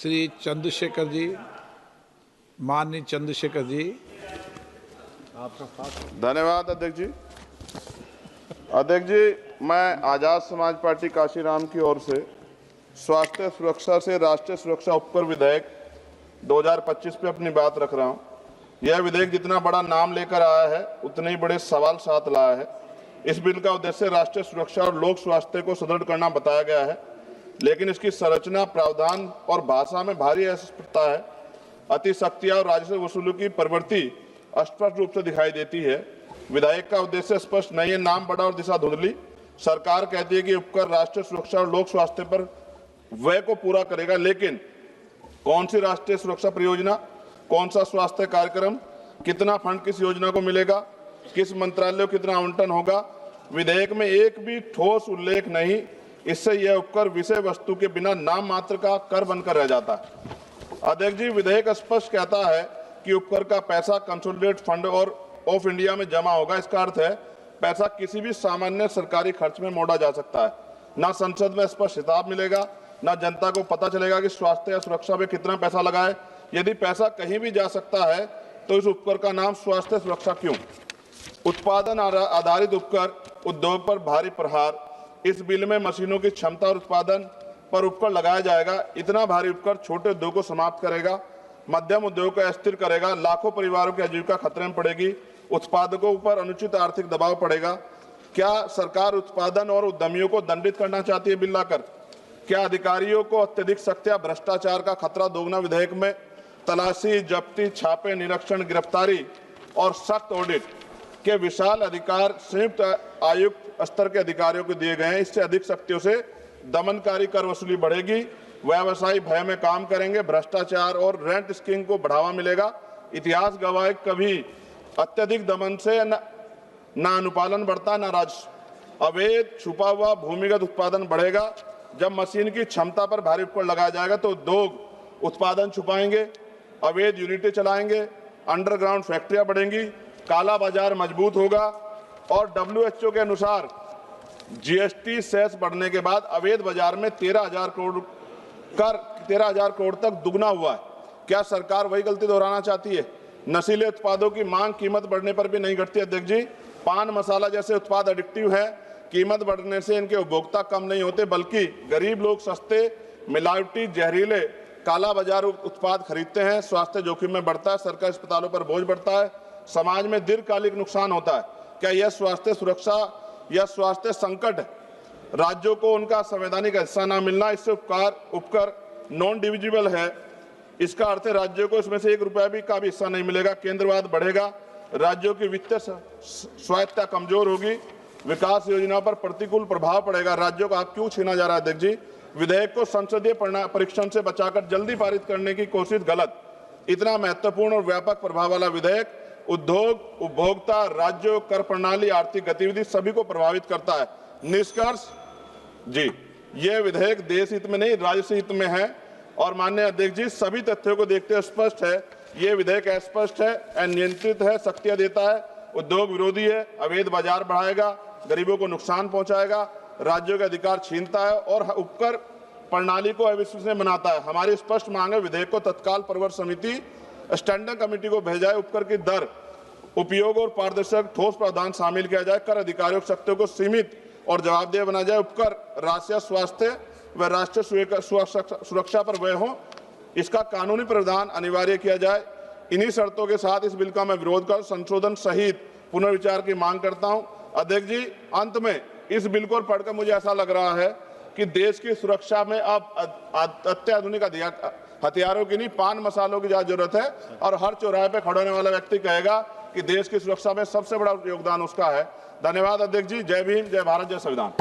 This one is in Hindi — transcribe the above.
श्री चंद्रशेखर जी, माननीय चंद्रशेखर जी। धन्यवाद अध्यक्ष जी। अध्यक्ष जी, मैं आजाद समाज पार्टी काशीराम की ओर से स्वास्थ्य सुरक्षा से राष्ट्रीय सुरक्षा उपकर विधेयक 2025 पे अपनी बात रख रहा हूं। यह विधेयक जितना बड़ा नाम लेकर आया है उतने ही बड़े सवाल साथ लाया है। इस बिल का उद्देश्य राष्ट्रीय सुरक्षा और लोक स्वास्थ्य को सुदृढ़ करना बताया गया है, लेकिन इसकी संरचना, प्रावधान और भाषा में भारी अस्पष्टता है। अतिशक्तियां और राजस्व वसूली की प्रवृत्ति स्पष्ट रूप से दिखाई देती है। विधेयक का उद्देश्य स्पष्ट नहीं है, नाम बड़ा और दिशा धुंधली। सरकार कहती है कि उपकर राष्ट्रीय सुरक्षा और लोक स्वास्थ्य पर व्यय को पूरा करेगा, लेकिन कौन सी राष्ट्रीय सुरक्षा परियोजना, कौन सा स्वास्थ्य कार्यक्रम, कितना फंड किस योजना को मिलेगा, किस मंत्रालय को कितना आवंटन होगा, विधेयक में एक भी ठोस उल्लेख नहीं। इससे यह उपकर विषय वस्तु के बिना नाम मात्र का कर बनकर रह जाता है। अध्यक्ष जी, विधेयक स्पष्ट कहता है कि उपकर का पैसा कंसोलिडेट फंड और ऑफ इंडिया में जमा होगा। इसका अर्थ है पैसा किसी भी सामान्य सरकारी खर्च में मोड़ा जा सकता है। ना संसद में स्पष्ट हिसाब मिलेगा, ना जनता को पता चलेगा कि स्वास्थ्य या सुरक्षा में कितना पैसा लगा है। यदि पैसा कहीं भी जा सकता है तो इस उपकर का नाम स्वास्थ्य सुरक्षा क्यों? उत्पादन आधारित उपकर उद्योग पर भारी प्रहार। इस बिल में मशीनों की क्षमता और उत्पादन पर उपकर लगाया जाएगा। इतना भारी उपकर छोटे उद्योग को समाप्त करेगा, मध्यम उद्योग को अस्थिर करेगा, लाखों परिवारों की आजीविका खतरे में पड़ेगी, उत्पादकों पर अनुचित आर्थिक दबाव पड़ेगा। क्या सरकार उत्पादन और उद्यमियों को दंडित करना चाहती है बिल लाकर? क्या अधिकारियों को अत्यधिक शक्तियां, भ्रष्टाचार का खतरा दोगुना? विधेयक में तलाशी, जब्ती, छापे, निरीक्षण, गिरफ्तारी और सख्त ऑडिट के विशाल अधिकार संयुक्त आयुक्त स्तर के अधिकारियों को दिए गए हैं। इससे अधिक शक्तियों से दमनकारी कर वसूली बढ़ेगी, व्यवसायी भय में काम करेंगे, भ्रष्टाचार और रेंट स्कीम को बढ़ावा मिलेगा। इतिहास गवाह है, कभी अत्यधिक दमन से न अनुपालन बढ़ता, न राजस्व। अवैध छुपा हुआ भूमिगत उत्पादन बढ़ेगा। जब मशीन की क्षमता पर भारी उपकर लगाया जाएगा तो उद्योग उत्पादन छुपाएंगे, अवैध यूनिटें चलाएंगे, अंडरग्राउंड फैक्ट्रियां बढ़ेंगी, काला बाजार मजबूत होगा। और WHO के अनुसार GST सेस बढ़ने के बाद अवैध बाजार में 13,000 करोड़ तक दुगना हुआ है। क्या सरकार वही गलती दोहराना चाहती है? नशीले उत्पादों की मांग कीमत बढ़ने पर भी नहीं घटती। अध्यक्ष जी, पान मसाला जैसे उत्पाद एडिक्टिव है। कीमत बढ़ने से इनके उपभोक्ता कम नहीं होते, बल्कि गरीब लोग सस्ते, मिलावटी, जहरीले, काला बाजार उत्पाद खरीदते हैं। स्वास्थ्य जोखिम में बढ़ता है, सरकारी अस्पतालों पर बोझ बढ़ता है, समाज में दीर्घकालिक नुकसान होता है। क्या यह स्वास्थ्य सुरक्षा या स्वास्थ्य संकट है? राज्यों को उनका संवैधानिक हिस्सा न मिलना, इससे उपकर नॉन डिविजिबल है। इसका अर्थ है राज्यों को इसमें से 1 रुपया भी का भी हिस्सा नहीं मिलेगा। केंद्रवाद बढ़ेगा, राज्यों की वित्तीय स्वायत्तता कमजोर होगी, विकास योजनाओं पर प्रतिकूल प्रभाव पड़ेगा। राज्यों का हक क्यों छीना जा रहा है? अध्यक्ष जी, विधेयक को संसदीय परीक्षण से बचाकर जल्दी पारित करने की कोशिश गलत। इतना महत्वपूर्ण और व्यापक प्रभाव वाला विधेयक उद्योग, उपभोक्ता, राज्यों, कर प्रणाली, आर्थिक गतिविधि सभी को प्रभावित करता है। निष्कर्ष जी, यह विधेयक देश हित में नहीं, राज्य हित में है। और माननीय अध्यक्ष जी, सभी तथ्यों को देखते हुए स्पष्ट है, यह विधेयक अस्पष्ट है, अनियंत्रित है, शक्तियां देता है, उद्योग विरोधी है, अवैध बाजार बढ़ाएगा, गरीबों को नुकसान पहुंचाएगा, राज्यों के अधिकार छीनता है और उपकर प्रणाली को अविश्वसनीय बनाता है। हमारी स्पष्ट मांग है, विधेयक को तत्काल प्रवर समिति, स्टैंडिंग कमेटी को भेजा जाए, उपकर की दर, उपयोग और पारदर्शक ठोस प्रावधान शामिल किया जाए, कर अधिकारियों की शक्तियों को सीमित और जवाबदेह बनाया जाए, उपकर राष्ट्रीय स्वास्थ्य व राष्ट्रीय सुरक्षा पर व्यय हो, इसका कानूनी प्रावधान अनिवार्य किया जाए। इन्हीं शर्तों के साथ इस बिल का मैं विरोध कर संशोधन सहित पुनर्विचार की मांग करता हूं। अध्यक्ष जी, अंत में इस बिल को पढ़कर मुझे ऐसा लग रहा है कि देश की सुरक्षा में अब अत्याधुनिक हथियारों की नहीं, पान मसालों की ज्यादा जरूरत है। और हर चौराहे पे खड़े होने वाला व्यक्ति कहेगा कि देश की सुरक्षा में सबसे बड़ा योगदान उसका है। धन्यवाद अध्यक्ष जी। जय भीम, जय भारत, जय संविधान।